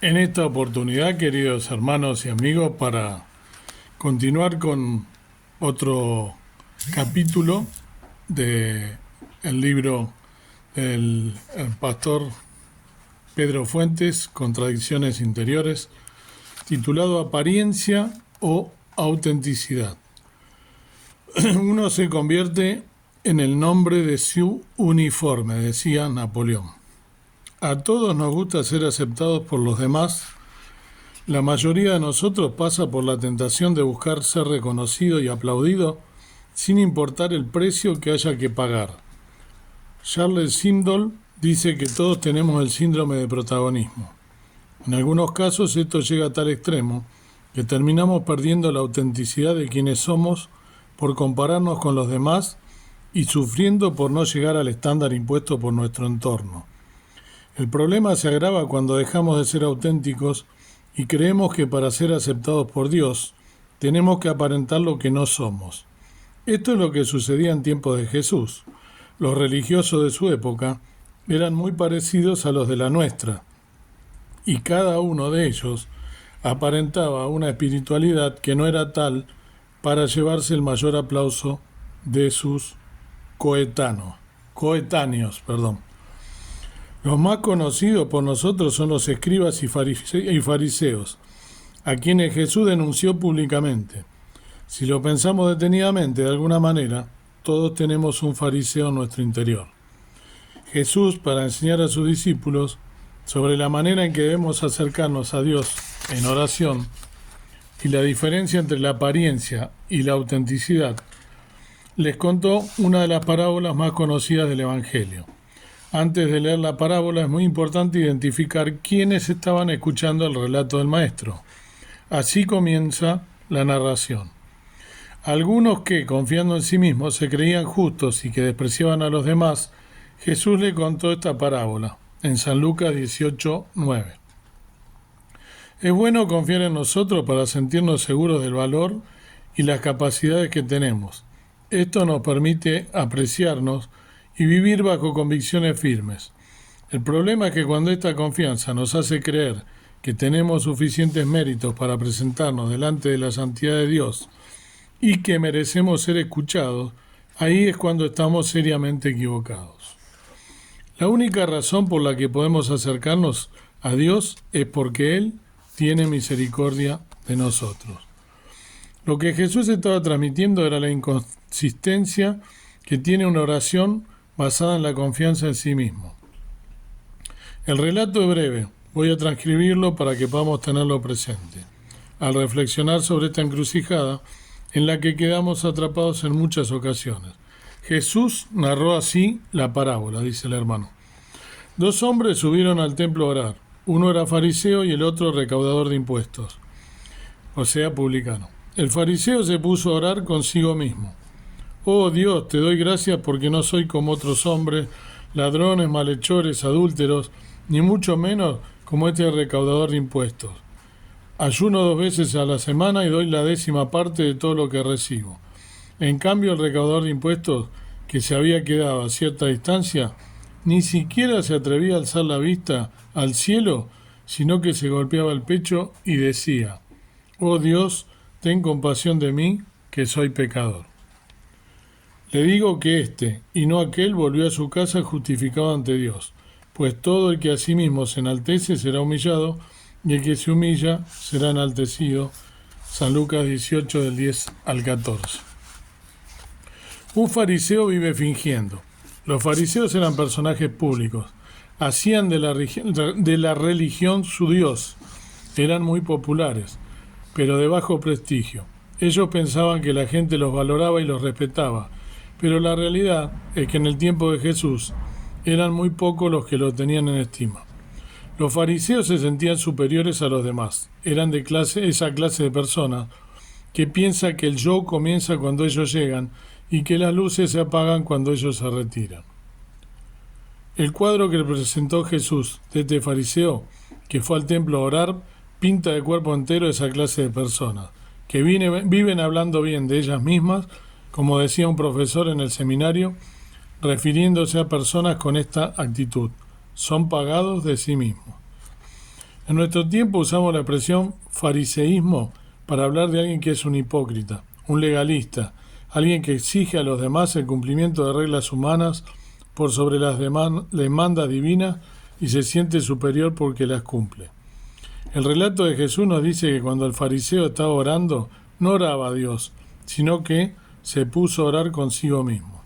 En esta oportunidad, queridos hermanos y amigos, para continuar con otro capítulo del libro del pastor Pedro Fuentes, Contradicciones Interiores, titulado Apariencia o Autenticidad. Uno se convierte en el nombre de su uniforme, decía Napoleón. A todos nos gusta ser aceptados por los demás. La mayoría de nosotros pasa por la tentación de buscar ser reconocido y aplaudido sin importar el precio que haya que pagar. Charles Swindoll dice que todos tenemos el síndrome de protagonismo. En algunos casos esto llega a tal extremo que terminamos perdiendo la autenticidad de quienes somos por compararnos con los demás y sufriendo por no llegar al estándar impuesto por nuestro entorno. El problema se agrava cuando dejamos de ser auténticos y creemos que para ser aceptados por Dios tenemos que aparentar lo que no somos. Esto es lo que sucedía en tiempos de Jesús. Los religiosos de su época eran muy parecidos a los de la nuestra, y cada uno de ellos aparentaba una espiritualidad que no era tal para llevarse el mayor aplauso de sus coetáneos. Los más conocidos por nosotros son los escribas y fariseos, a quienes Jesús denunció públicamente. Si lo pensamos detenidamente, de alguna manera, todos tenemos un fariseo en nuestro interior. Jesús, para enseñar a sus discípulos sobre la manera en que debemos acercarnos a Dios en oración y la diferencia entre la apariencia y la autenticidad, les contó una de las parábolas más conocidas del Evangelio. Antes de leer la parábola es muy importante identificar quiénes estaban escuchando el relato del maestro. Así comienza la narración. Algunos que, confiando en sí mismos, se creían justos y que despreciaban a los demás, Jesús le contó esta parábola en San Lucas 18:9. Es bueno confiar en nosotros para sentirnos seguros del valor y las capacidades que tenemos. Esto nos permite apreciarnos y vivir bajo convicciones firmes. El problema es que cuando esta confianza nos hace creer que tenemos suficientes méritos para presentarnos delante de la santidad de Dios y que merecemos ser escuchados, ahí es cuando estamos seriamente equivocados. La única razón por la que podemos acercarnos a Dios es porque Él tiene misericordia de nosotros. Lo que Jesús estaba transmitiendo era la inconsistencia que tiene una oración basada en la confianza en sí mismo. El relato es breve, voy a transcribirlo para que podamos tenerlo presente, al reflexionar sobre esta encrucijada en la que quedamos atrapados en muchas ocasiones. Jesús narró así la parábola, dice el hermano. 2 hombres subieron al templo a orar, uno era fariseo y el otro recaudador de impuestos, o sea, publicano. El fariseo se puso a orar consigo mismo. Oh Dios, te doy gracias porque no soy como otros hombres, ladrones, malhechores, adúlteros, ni mucho menos como este recaudador de impuestos. Ayuno 2 veces a la semana y doy la 10ª parte de todo lo que recibo. En cambio, el recaudador de impuestos, que se había quedado a cierta distancia, ni siquiera se atrevía a alzar la vista al cielo, sino que se golpeaba el pecho y decía: Oh Dios, ten compasión de mí, que soy pecador. Le digo que éste, y no aquel, volvió a su casa justificado ante Dios, pues todo el que a sí mismo se enaltece será humillado, y el que se humilla será enaltecido. San Lucas 18, del 10 al 14. Un fariseo vive fingiendo. Los fariseos eran personajes públicos, hacían de la religión su Dios, eran muy populares, pero de bajo prestigio. Ellos pensaban que la gente los valoraba y los respetaba, pero la realidad es que en el tiempo de Jesús eran muy pocos los que lo tenían en estima. Los fariseos se sentían superiores a los demás. Eran de esa clase de personas que piensa que el yo comienza cuando ellos llegan y que las luces se apagan cuando ellos se retiran. El cuadro que presentó Jesús de este fariseo que fue al templo a orar pinta de cuerpo entero esa clase de personas que viven hablando bien de ellas mismas, como decía un profesor en el seminario, refiriéndose a personas con esta actitud: son pagados de sí mismos. En nuestro tiempo usamos la expresión fariseísmo para hablar de alguien que es un hipócrita, un legalista, alguien que exige a los demás el cumplimiento de reglas humanas por sobre las demandas divinas y se siente superior porque las cumple. El relato de Jesús nos dice que cuando el fariseo estaba orando, no oraba a Dios, sino que se puso a orar consigo mismo.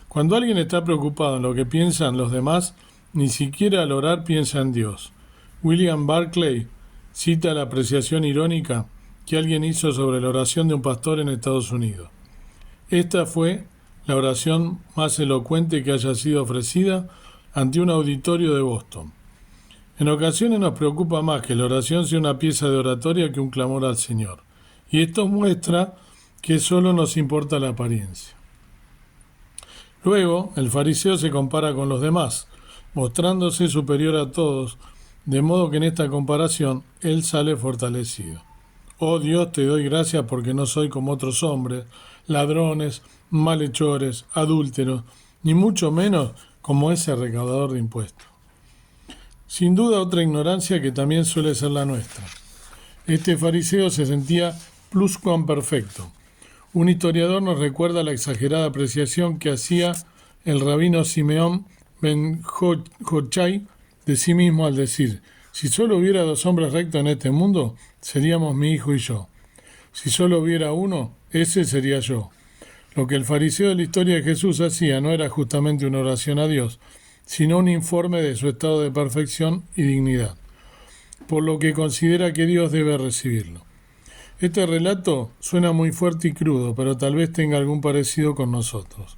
Cuando alguien está preocupado en lo que piensan los demás, ni siquiera al orar piensa en Dios. William Barclay cita la apreciación irónica que alguien hizo sobre la oración de un pastor en Estados Unidos. Esta fue la oración más elocuente que haya sido ofrecida ante un auditorio de Boston. En ocasiones nos preocupa más que la oración sea una pieza de oratoria que un clamor al Señor. Y esto muestra que solo nos importa la apariencia. Luego, el fariseo se compara con los demás, mostrándose superior a todos, de modo que en esta comparación él sale fortalecido. Oh Dios, te doy gracias porque no soy como otros hombres, ladrones, malhechores, adúlteros, ni mucho menos como ese recaudador de impuestos. Sin duda otra ignorancia que también suele ser la nuestra. Este fariseo se sentía pluscuamperfecto. Un historiador nos recuerda la exagerada apreciación que hacía el rabino Simeón ben Jochai de sí mismo al decir: si solo hubiera 2 hombres rectos en este mundo, seríamos mi hijo y yo. Si solo hubiera uno, ese sería yo. Lo que el fariseo de la historia de Jesús hacía no era justamente una oración a Dios, sino un informe de su estado de perfección y dignidad, por lo que considera que Dios debe recibirlo. Este relato suena muy fuerte y crudo, pero tal vez tenga algún parecido con nosotros.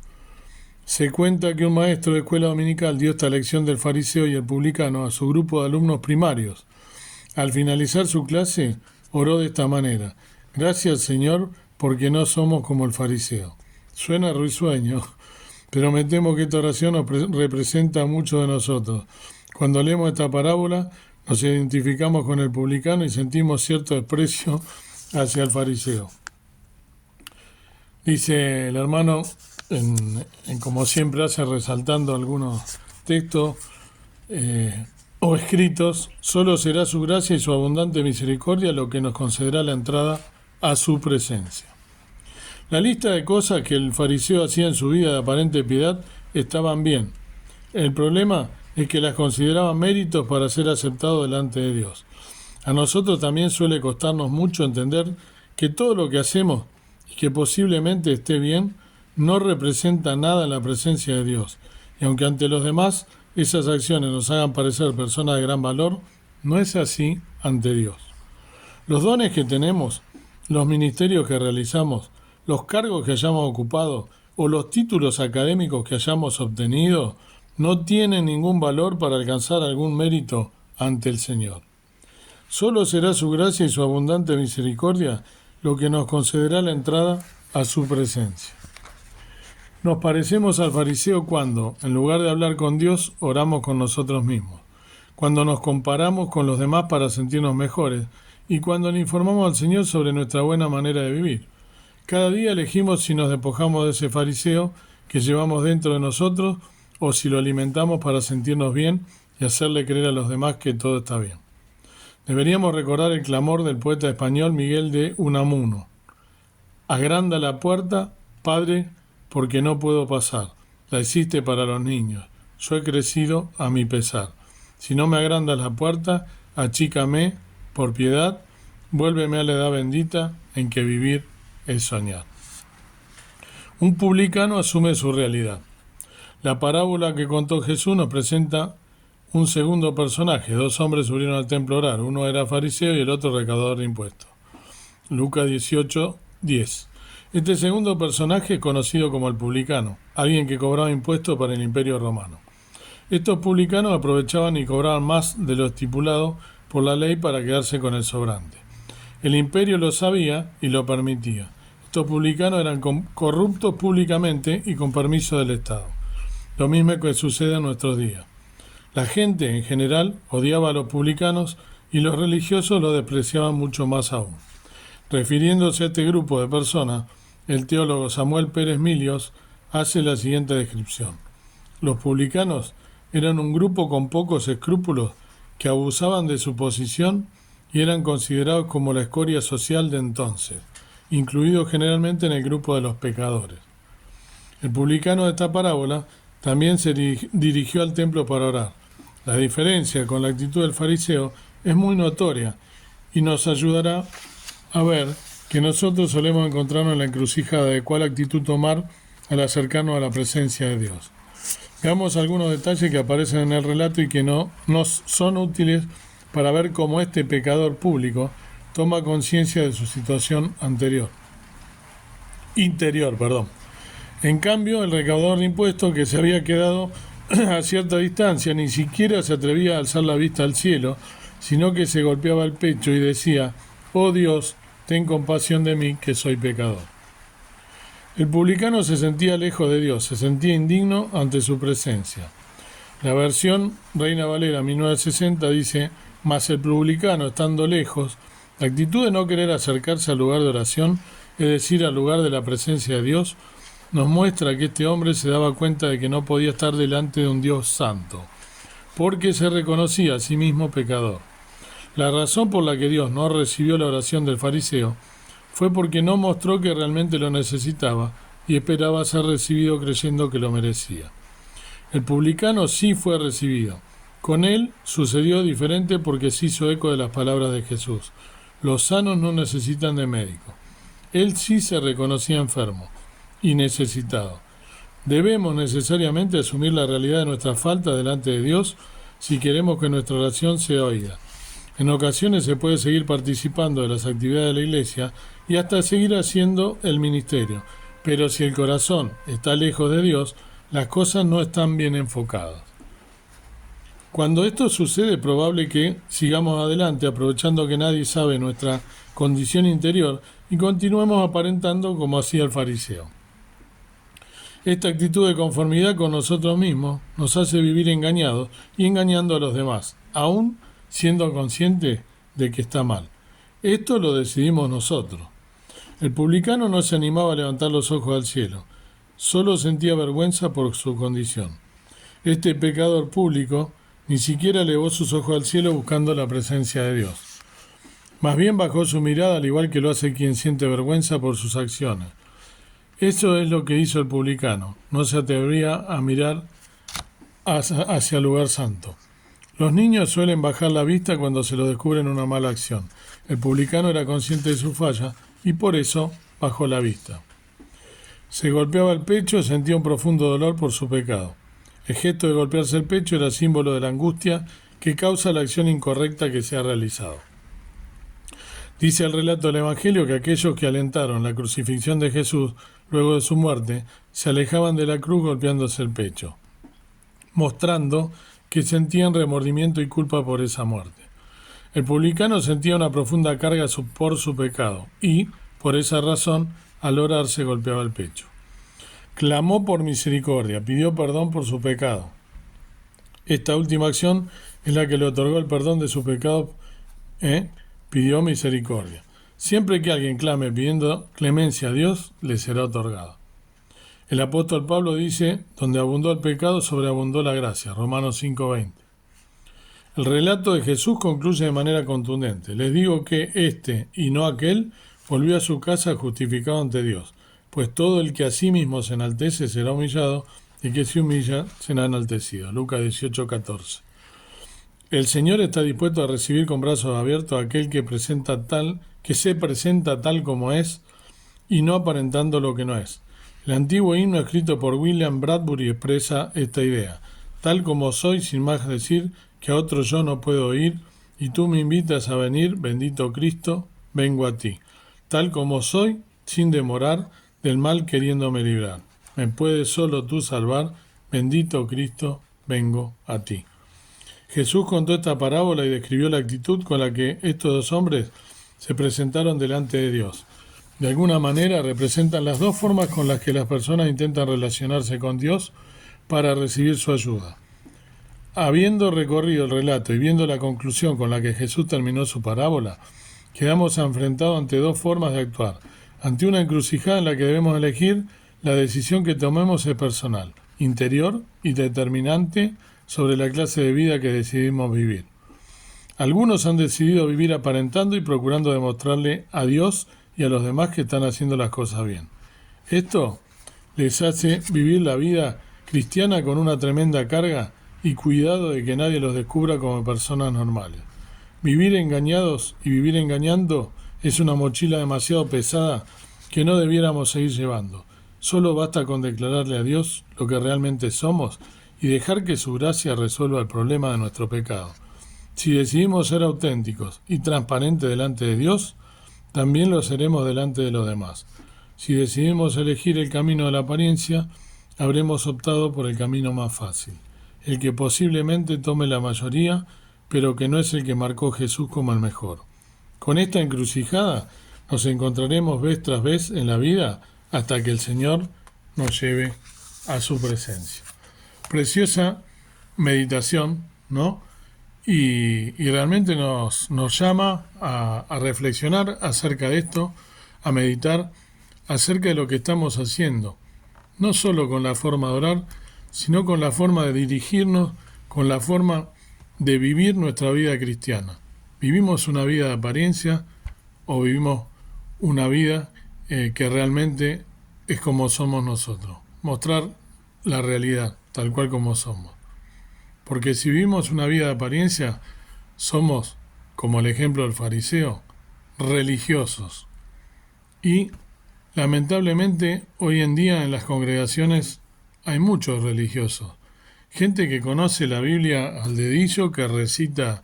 Se cuenta que un maestro de escuela dominical dio esta lección del fariseo y el publicano a su grupo de alumnos primarios. Al finalizar su clase, oró de esta manera: gracias, Señor, porque no somos como el fariseo. Suena risueño, pero me temo que esta oración nos representa a muchos de nosotros. Cuando leemos esta parábola, nos identificamos con el publicano y sentimos cierto desprecio hacia el fariseo. Dice el hermano, como siempre hace, resaltando algunos textos o escritos: solo será su gracia y su abundante misericordia lo que nos concederá la entrada a su presencia. La lista de cosas que el fariseo hacía en su vida de aparente piedad estaban bien. El problema es que las consideraba méritos para ser aceptado delante de Dios. A nosotros también suele costarnos mucho entender que todo lo que hacemos y que posiblemente esté bien no representa nada en la presencia de Dios. Y aunque ante los demás esas acciones nos hagan parecer personas de gran valor, no es así ante Dios. Los dones que tenemos, los ministerios que realizamos, los cargos que hayamos ocupado o los títulos académicos que hayamos obtenido no tienen ningún valor para alcanzar algún mérito ante el Señor. Solo será su gracia y su abundante misericordia lo que nos concederá la entrada a su presencia. Nos parecemos al fariseo cuando, en lugar de hablar con Dios, oramos con nosotros mismos, cuando nos comparamos con los demás para sentirnos mejores y cuando le informamos al Señor sobre nuestra buena manera de vivir. Cada día elegimos si nos despojamos de ese fariseo que llevamos dentro de nosotros o si lo alimentamos para sentirnos bien y hacerle creer a los demás que todo está bien. Deberíamos recordar el clamor del poeta español Miguel de Unamuno: agranda la puerta, Padre, porque no puedo pasar. La hiciste para los niños. Yo he crecido a mi pesar. Si no me agrandas la puerta, achícame, por piedad, vuélveme a la edad bendita en que vivir es soñar. Un publicano asume su realidad. La parábola que contó Jesús nos presenta un segundo personaje. 2 hombres subieron al templo a orar. Uno era fariseo y el otro recaudador de impuestos. Lucas 18:10. Este segundo personaje es conocido como el publicano, alguien que cobraba impuestos para el Imperio Romano. Estos publicanos aprovechaban y cobraban más de lo estipulado por la ley para quedarse con el sobrante. El imperio lo sabía y lo permitía. Estos publicanos eran corruptos públicamente y con permiso del Estado. Lo mismo que sucede en nuestros días. La gente en general odiaba a los publicanos y los religiosos los despreciaban mucho más aún. Refiriéndose a este grupo de personas, el teólogo Samuel Pérez Milios hace la siguiente descripción: los publicanos eran un grupo con pocos escrúpulos que abusaban de su posición y eran considerados como la escoria social de entonces, incluidos generalmente en el grupo de los pecadores. El publicano de esta parábola también se dirigió al templo para orar. La diferencia con la actitud del fariseo es muy notoria y nos ayudará a ver que nosotros solemos encontrarnos en la encrucijada de cuál actitud tomar al acercarnos a la presencia de Dios. Veamos algunos detalles que aparecen en el relato y que no nos son útiles para ver cómo este pecador público toma conciencia de su situación interior. En cambio, el recaudador de impuestos, que se había quedado a cierta distancia, ni siquiera se atrevía a alzar la vista al cielo, sino que se golpeaba el pecho y decía: «Oh Dios, ten compasión de mí, que soy pecador». El publicano se sentía lejos de Dios, se sentía indigno ante su presencia. La versión Reina Valera 1960 dice: «Mas el publicano, estando lejos, la actitud de no querer acercarse al lugar de oración, es decir, al lugar de la presencia de Dios, nos muestra que este hombre se daba cuenta de que no podía estar delante de un Dios santo, porque se reconocía a sí mismo pecador. La razón por la que Dios no recibió la oración del fariseo fue porque no mostró que realmente lo necesitaba y esperaba ser recibido creyendo que lo merecía. El publicano sí fue recibido. Con él sucedió diferente porque se hizo eco de las palabras de Jesús. Los sanos no necesitan de médico. Él sí se reconocía enfermo y necesitado. Debemos necesariamente asumir la realidad de nuestra falta delante de Dios si queremos que nuestra oración sea oída. En ocasiones se puede seguir participando de las actividades de la iglesia y hasta seguir haciendo el ministerio, pero si el corazón está lejos de Dios, las cosas no están bien enfocadas. Cuando esto sucede, es probable que sigamos adelante aprovechando que nadie sabe nuestra condición interior y continuemos aparentando como hacía el fariseo. Esta actitud de conformidad con nosotros mismos nos hace vivir engañados y engañando a los demás, aún siendo conscientes de que está mal. Esto lo decidimos nosotros. El publicano no se animaba a levantar los ojos al cielo, solo sentía vergüenza por su condición. Este pecador público ni siquiera elevó sus ojos al cielo buscando la presencia de Dios. Más bien bajó su mirada, al igual que lo hace quien siente vergüenza por sus acciones. Eso es lo que hizo el publicano. No se atrevía a mirar hacia el lugar santo. Los niños suelen bajar la vista cuando se los descubre en una mala acción. El publicano era consciente de su falla y por eso bajó la vista. Se golpeaba el pecho y sentía un profundo dolor por su pecado. El gesto de golpearse el pecho era símbolo de la angustia que causa la acción incorrecta que se ha realizado. Dice el relato del Evangelio que aquellos que alentaron la crucifixión de Jesús luego de su muerte se alejaban de la cruz golpeándose el pecho, mostrando que sentían remordimiento y culpa por esa muerte. El publicano sentía una profunda carga por su pecado y, por esa razón, al orar se golpeaba el pecho. Clamó por misericordia, pidió perdón por su pecado. Esta última acción es la que le otorgó el perdón de su pecado, pidió misericordia. Siempre que alguien clame pidiendo clemencia a Dios, le será otorgada. El apóstol Pablo dice: donde abundó el pecado, sobreabundó la gracia. Romanos 5:20. El relato de Jesús concluye de manera contundente: les digo que este y no aquel volvió a su casa justificado ante Dios, pues todo el que a sí mismo se enaltece será humillado, y el que se humilla será enaltecido. Lucas 18:14. El Señor está dispuesto a recibir con brazos abiertos a aquel que se presenta tal como es y no aparentando lo que no es. El antiguo himno escrito por William Bradbury expresa esta idea: tal como soy, sin más decir que a otro yo no puedo ir, y tú me invitas a venir, bendito Cristo, vengo a ti. Tal como soy, sin demorar, del mal queriéndome librar. Me puedes solo tú salvar, bendito Cristo, vengo a ti. Jesús contó esta parábola y describió la actitud con la que estos dos hombres se presentaron delante de Dios. De alguna manera representan las dos formas con las que las personas intentan relacionarse con Dios para recibir su ayuda. Habiendo recorrido el relato y viendo la conclusión con la que Jesús terminó su parábola, quedamos enfrentados ante dos formas de actuar. Ante una encrucijada en la que debemos elegir, la decisión que tomemos es personal, interior y determinante sobre la clase de vida que decidimos vivir. Algunos han decidido vivir aparentando y procurando demostrarle a Dios y a los demás que están haciendo las cosas bien. Esto les hace vivir la vida cristiana con una tremenda carga y cuidado de que nadie los descubra como personas normales. Vivir engañados y vivir engañando es una mochila demasiado pesada que no debiéramos seguir llevando. Solo basta con declararle a Dios lo que realmente somos y dejar que su gracia resuelva el problema de nuestro pecado. Si decidimos ser auténticos y transparentes delante de Dios, también lo seremos delante de los demás. Si decidimos elegir el camino de la apariencia, habremos optado por el camino más fácil, el que posiblemente tome la mayoría, pero que no es el que marcó Jesús como el mejor. Con esta encrucijada nos encontraremos vez tras vez en la vida hasta que el Señor nos lleve a su presencia. Preciosa meditación, ¿no? Y realmente nos llama a reflexionar acerca de esto, a meditar acerca de lo que estamos haciendo, no solo con la forma de orar, sino con la forma de dirigirnos, con la forma de vivir nuestra vida cristiana. ¿Vivimos una vida de apariencia o vivimos una vida que realmente es como somos nosotros? Mostrar la realidad tal cual como somos. Porque si vivimos una vida de apariencia, somos, como el ejemplo del fariseo, religiosos. Y lamentablemente hoy en día en las congregaciones hay muchos religiosos. Gente que conoce la Biblia al dedillo, que recita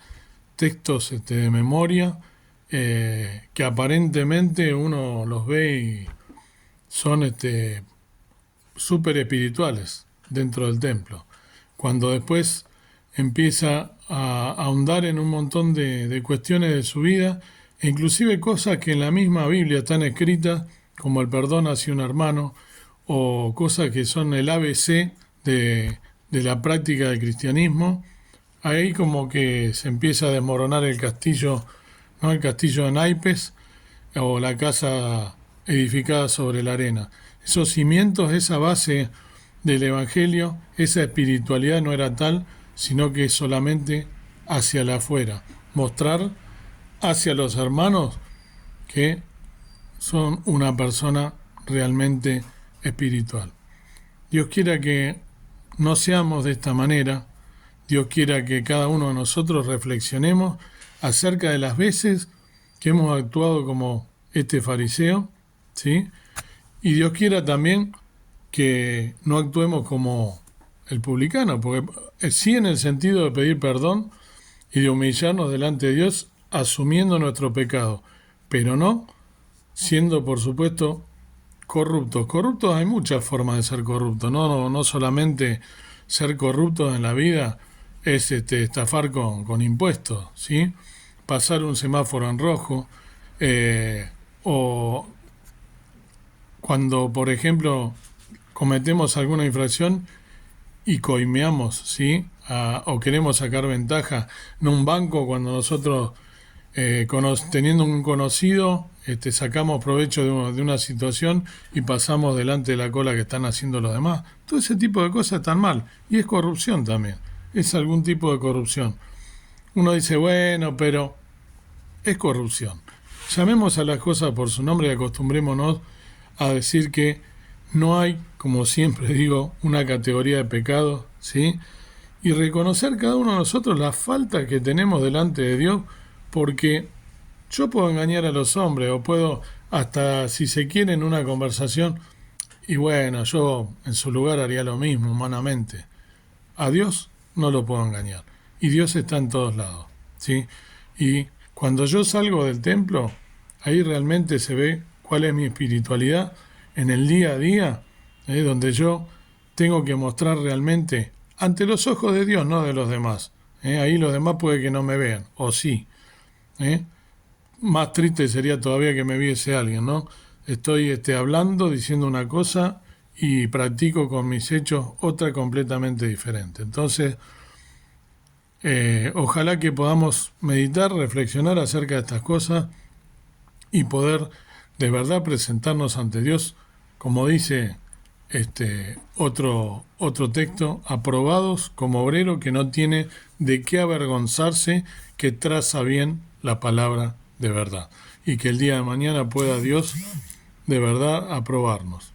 textos de memoria, que aparentemente uno los ve y son súper espirituales dentro del templo. Cuando después empieza a ahondar en un montón de cuestiones de su vida, e inclusive cosas que en la misma Biblia están escritas, como el perdón hacia un hermano, o cosas que son el ABC de la práctica del cristianismo, ahí como que se empieza a desmoronar el castillo, ¿no? El castillo de naipes, o la casa edificada sobre la arena. Esos cimientos, esa base del Evangelio, esa espiritualidad no era tal, sino que solamente hacia la afuera, mostrar hacia los hermanos que son una persona realmente espiritual. Dios quiera que no seamos de esta manera. Dios quiera que cada uno de nosotros reflexionemos acerca de las veces que hemos actuado como este fariseo, ¿sí? Y Dios quiera también que no actuemos como el publicano, porque sí en el sentido de pedir perdón y de humillarnos delante de Dios asumiendo nuestro pecado, pero no siendo, por supuesto, corruptos. Corruptos, hay muchas formas de ser corruptos, no solamente ser corruptos en la vida es estafar con impuestos, ¿sí? Pasar un semáforo en rojo, o cuando, por ejemplo, cometemos alguna infracción y coimeamos, ¿sí? O queremos sacar ventaja en un banco cuando nosotros, teniendo un conocido, sacamos provecho de una situación y pasamos delante de la cola que están haciendo los demás. Todo ese tipo de cosas están mal. Y es corrupción también. Es algún tipo de corrupción. Uno dice, bueno, pero es corrupción. Llamemos a las cosas por su nombre y acostumbrémonos a decir que no hay, como siempre digo, una categoría de pecado, ¿sí? Y reconocer cada uno de nosotros la falta que tenemos delante de Dios, porque yo puedo engañar a los hombres, o puedo, hasta si se quiere, en una conversación, y bueno, yo en su lugar haría lo mismo humanamente. A Dios no lo puedo engañar. Y Dios está en todos lados, ¿sí? Y cuando yo salgo del templo, ahí realmente se ve cuál es mi espiritualidad en el día a día, donde yo tengo que mostrar realmente ante los ojos de Dios, no de los demás. Ahí los demás puede que no me vean, o sí. Más triste sería todavía que me viese alguien, ¿no? Estoy hablando, diciendo una cosa y practico con mis hechos otra completamente diferente. Entonces, ojalá que podamos meditar, reflexionar acerca de estas cosas y poder de verdad presentarnos ante Dios, como dice otro texto, aprobados como obrero que no tiene de qué avergonzarse, que traza bien la palabra de verdad, y que el día de mañana pueda Dios de verdad aprobarnos.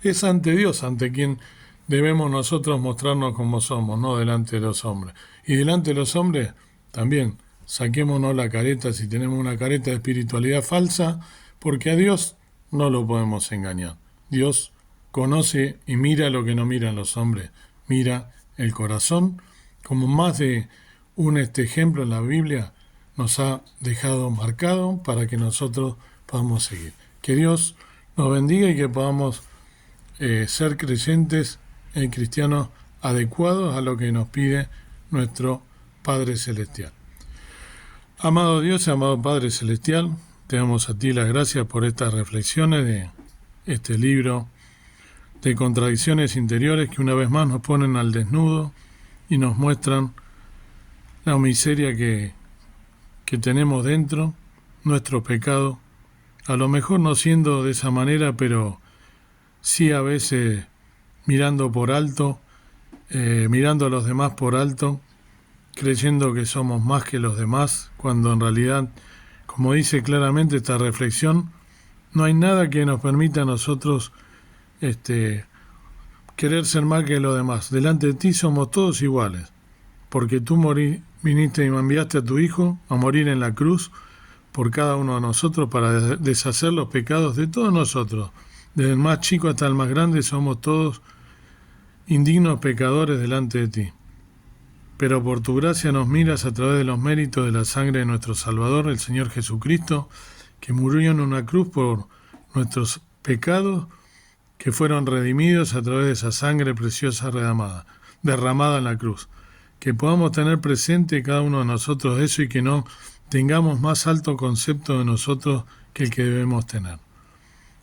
Es ante Dios ante quien debemos nosotros mostrarnos como somos, no delante de los hombres. Y delante de los hombres también saquémonos la careta si tenemos una careta de espiritualidad falsa, porque a Dios no lo podemos engañar. Dios conoce y mira lo que no miran los hombres, mira el corazón, como más de un ejemplo en la Biblia nos ha dejado marcado para que nosotros podamos seguir. Que Dios nos bendiga y que podamos ser creyentes cristianos adecuados a lo que nos pide nuestro Padre Celestial. Amado Dios y amado Padre Celestial, te damos a ti las gracias por estas reflexiones de este libro de contradicciones interiores que una vez más nos ponen al desnudo y nos muestran la miseria que tenemos dentro, nuestro pecado, a lo mejor no siendo de esa manera, pero sí a veces mirando por alto, mirando a los demás por alto, creyendo que somos más que los demás, cuando en realidad, como dice claramente esta reflexión, no hay nada que nos permita a nosotros querer ser más que los demás. Delante de ti somos todos iguales, porque tú viniste y me enviaste a tu Hijo a morir en la cruz por cada uno de nosotros para deshacer los pecados de todos nosotros. Desde el más chico hasta el más grande somos todos indignos pecadores delante de ti. Pero por tu gracia nos miras a través de los méritos de la sangre de nuestro Salvador, el Señor Jesucristo, que murió en una cruz por nuestros pecados, que fueron redimidos a través de esa sangre preciosa derramada en la cruz. Que podamos tener presente cada uno de nosotros eso y que no tengamos más alto concepto de nosotros que el que debemos tener.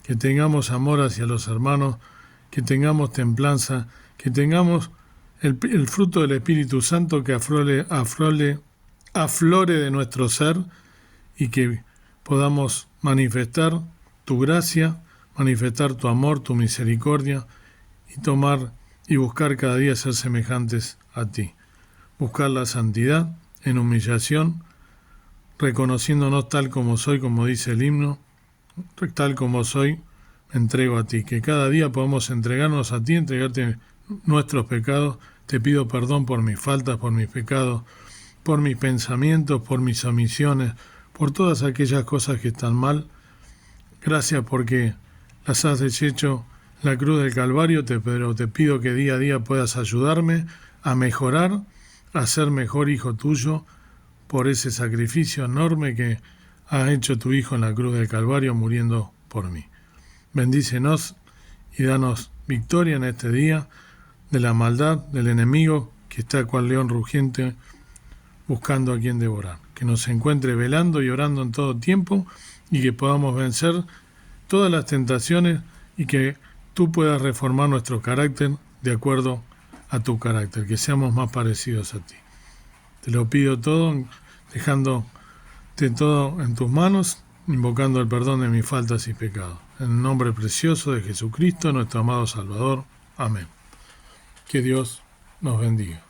Que tengamos amor hacia los hermanos, que tengamos templanza, que tengamos el fruto del Espíritu Santo que aflore de nuestro ser y que podamos manifestar tu gracia, manifestar tu amor, tu misericordia y tomar y buscar cada día ser semejantes a ti. Buscar la santidad en humillación, reconociéndonos tal como soy, como dice el himno, tal como soy, me entrego a ti. Que cada día podamos entregarnos a ti, entregarte nuestros pecados. Te pido perdón por mis faltas, por mis pecados, por mis pensamientos, por mis omisiones, por todas aquellas cosas que están mal. Gracias porque las has deshecho en la cruz del Calvario, pero te pido que día a día puedas ayudarme a mejorar, a ser mejor hijo tuyo por ese sacrificio enorme que ha hecho tu Hijo en la cruz del Calvario muriendo por mí. Bendícenos y danos victoria en este día de la maldad del enemigo que está cual león rugiente buscando a quien devorar. Que nos encuentre velando y orando en todo tiempo y que podamos vencer todas las tentaciones y que tú puedas reformar nuestro carácter de acuerdo a tu carácter, que seamos más parecidos a ti. Te lo pido todo, dejándote todo en tus manos, invocando el perdón de mis faltas y pecados. En el nombre precioso de Jesucristo, nuestro amado Salvador. Amén. Que Dios nos bendiga.